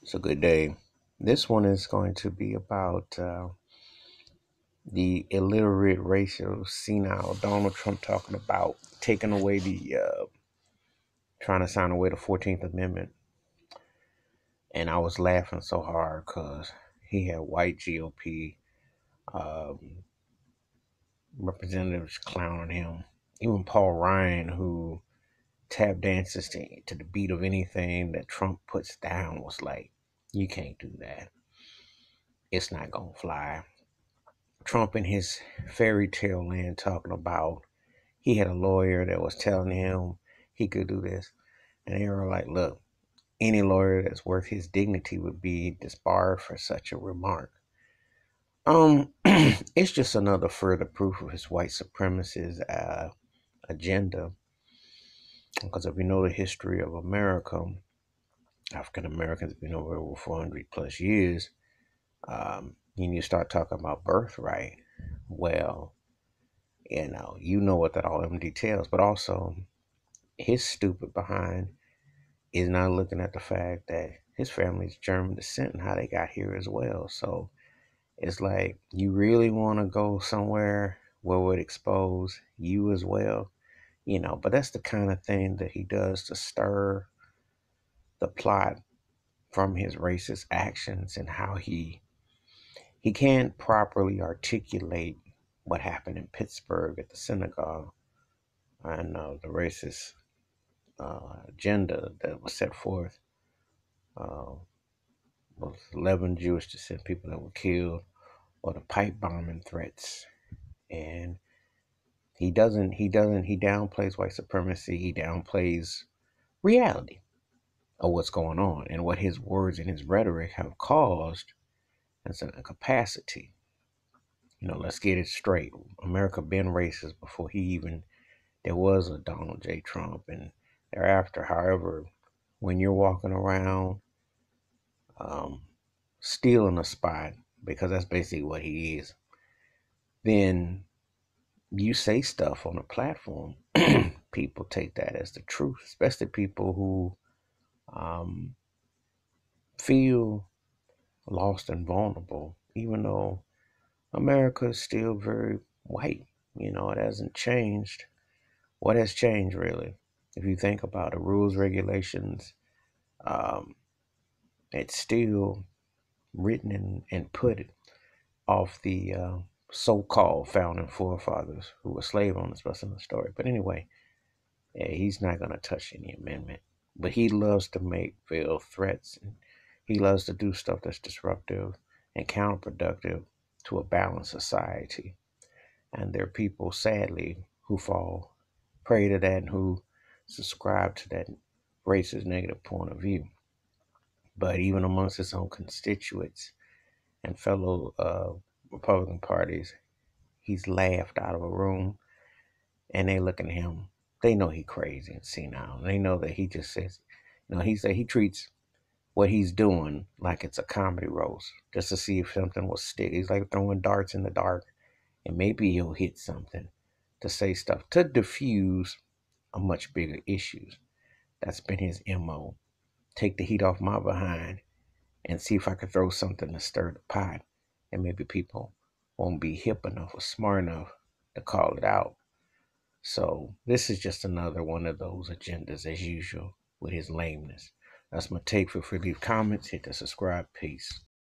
It's a good day. This one is going to be about the illiterate, racial, senile Donald Trump talking about taking away trying to sign away the 14th Amendment. And I was laughing so hard because he had white GOP um, representatives clowning him. Even Paul Ryan, who tap dances to the beat of anything that Trump puts down, was like, you can't do that. It's not going to fly. Trump in his fairy tale land talking about he had a lawyer that was telling him he could do this. And they were like, look, any lawyer that's worth his dignity would be disbarred for such a remark. It's just another further proof of his white supremacist agenda. Because if you know the history of America, African Americans have been over 400 plus years. And you start talking about birthright. Well, you know what that all them details, but also his stupid behind is not looking at the fact that his family's German descent and how they got here as well. So it's like you really want to go somewhere where it would expose you as well, but that's the kind of thing that he does to stir the plot from his racist actions and how he can't properly articulate what happened in Pittsburgh at the synagogue and the racist agenda that was set forth. Uh, was 11 Jewish descent people that were killed, or the pipe bombing threats. And he downplays white supremacy. He downplays reality of what's going on and what his words and his rhetoric have caused as a capacity. Let's get it straight. America been racist before there was a Donald J. Trump and thereafter. However, when you're walking around um, stealing a spot, because that's basically what he is, then you say stuff on a platform, people take that as the truth, especially people who um, feel lost and vulnerable, even though America is still very white. It hasn't changed. What has changed, really? If you think about the rules, regulations, um, it's still written and put off the so-called founding forefathers who were slave owners. That's another story. But anyway, yeah, he's not going to touch any amendment. But he loves to make veiled threats. And he loves to do stuff that's disruptive and counterproductive to a balanced society. And there are people, sadly, who fall prey to that and who subscribe to that racist negative point of view. But even amongst his own constituents and fellow Republican parties, he's laughed out of a room and they look at him. They know he crazy and senile. They know that he just says, he said he treats what he's doing like it's a comedy roast just to see if something will stick. He's like throwing darts in the dark and maybe he'll hit something to say stuff to diffuse a much bigger issues. That's been his MO. Take the heat off my behind and see if I could throw something to stir the pot and maybe people won't be hip enough or smart enough to call it out. So this is just another one of those agendas as usual with his lameness. That's my take. Feel free to leave comments, hit the subscribe. Peace.